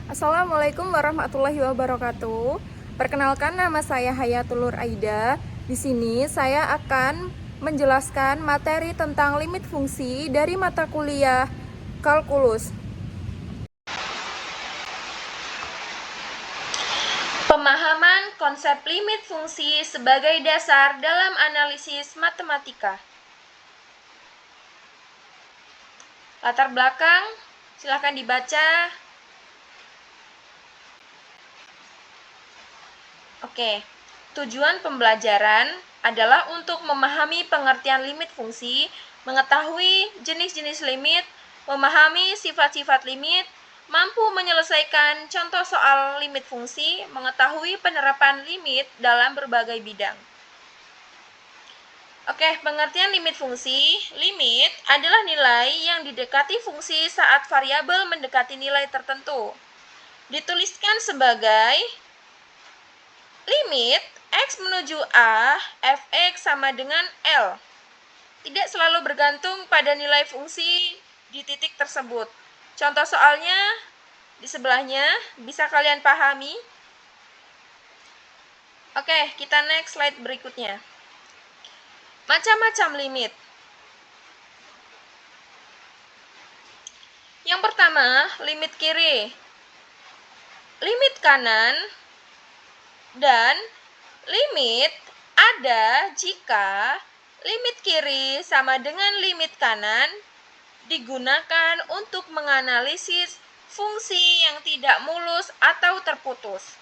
Assalamualaikum warahmatullahi wabarakatuh. Perkenalkan, nama saya Hayatul Nur Aida. Di sini saya akan menjelaskan materi tentang limit fungsi dari mata kuliah kalkulus. Pemahaman konsep limit fungsi sebagai dasar dalam analisis matematika. Latar belakang, silakan dibaca. Oke, tujuan pembelajaran adalah untuk memahami pengertian limit fungsi, mengetahui jenis-jenis limit, memahami sifat-sifat limit, mampu menyelesaikan contoh soal limit fungsi, mengetahui penerapan limit dalam berbagai bidang. Oke, pengertian limit fungsi. Limit adalah nilai yang didekati fungsi saat variabel mendekati nilai tertentu. Dituliskan sebagai limit X menuju A, fx sama dengan L. Tidak selalu bergantung pada nilai fungsi di titik tersebut. Contoh soalnya di sebelahnya, bisa kalian pahami? Oke, kita next slide berikutnya. Macam-macam limit. Yang pertama, limit kiri. Limit kanan dan limit ada jika limit kiri sama dengan limit kanan digunakan untuk menganalisis fungsi yang tidak mulus atau terputus.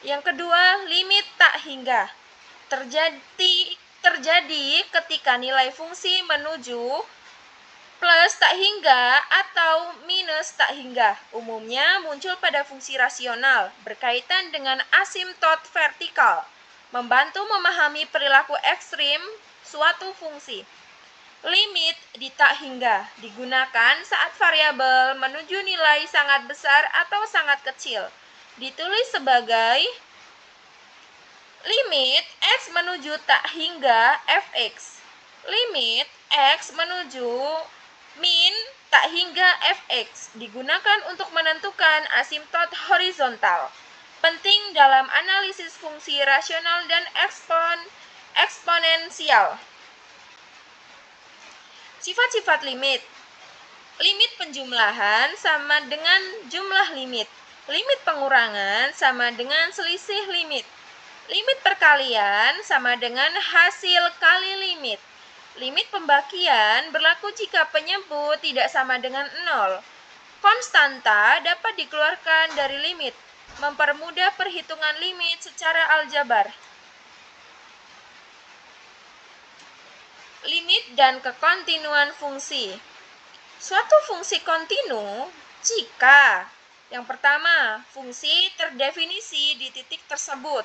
Yang kedua, limit tak hingga. Terjadi ketika nilai fungsi menuju plus tak hingga atau minus tak hingga. Umumnya muncul pada fungsi rasional berkaitan dengan asimtot vertikal, membantu memahami perilaku ekstrim suatu fungsi. Limit di tak hingga digunakan saat variabel menuju nilai sangat besar atau sangat kecil. Ditulis sebagai limit X menuju tak hingga fx. Limit X menuju min tak hingga fx digunakan untuk menentukan asimtot horizontal. Penting dalam analisis fungsi rasional dan eksponensial. Sifat-sifat limit. Limit penjumlahan sama dengan jumlah limit. Limit pengurangan sama dengan selisih limit. Limit perkalian sama dengan hasil kali limit. Limit pembagian berlaku jika penyebut tidak sama dengan 0. Konstanta dapat dikeluarkan dari limit, mempermudah perhitungan limit secara aljabar. Limit dan kekontinuan fungsi. Suatu fungsi kontinu jika yang pertama, fungsi terdefinisi di titik tersebut.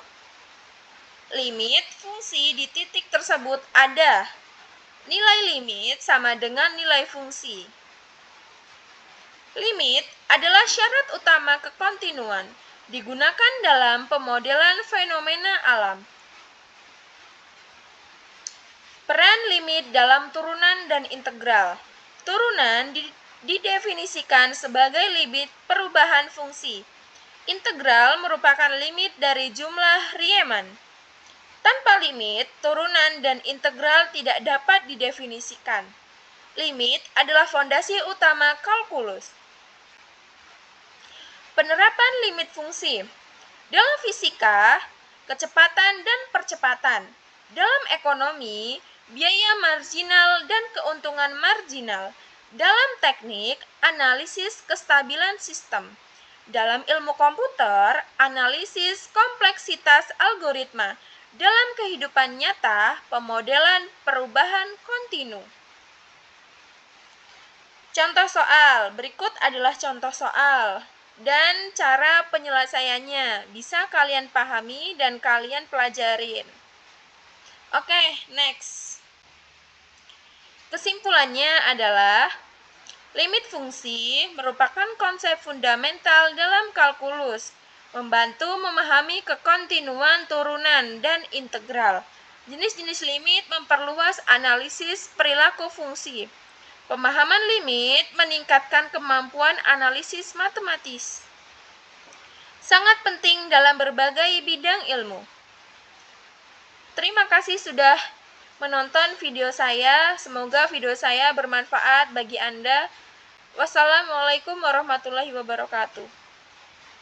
Limit fungsi di titik tersebut ada. Nilai limit sama dengan nilai fungsi. Limit adalah syarat utama kekontinuan, digunakan dalam pemodelan fenomena alam. Peran limit dalam turunan dan integral. Turunan didefinisikan sebagai limit perubahan fungsi. Integral merupakan limit dari jumlah Riemann. Tanpa limit, turunan dan integral tidak dapat didefinisikan. Limit adalah fondasi utama kalkulus. Penerapan limit fungsi. Dalam fisika, kecepatan dan percepatan. Dalam ekonomi, biaya marginal dan keuntungan marginal. Dalam teknik, analisis kestabilan sistem. Dalam ilmu komputer, analisis kompleksitas algoritma. Dalam kehidupan nyata, pemodelan perubahan kontinu. Contoh soal. Berikut adalah contoh soal dan cara penyelesaiannya. Bisa kalian pahami dan kalian pelajarin. Oke, next. Kesimpulannya adalah limit fungsi merupakan konsep fundamental dalam kalkulus, membantu memahami kekontinuan turunan dan integral. Jenis-jenis limit memperluas analisis perilaku fungsi. Pemahaman limit meningkatkan kemampuan analisis matematis. Sangat penting dalam berbagai bidang ilmu. Terima kasih sudah menonton video saya. Semoga video saya bermanfaat bagi Anda. Wassalamualaikum warahmatullahi wabarakatuh.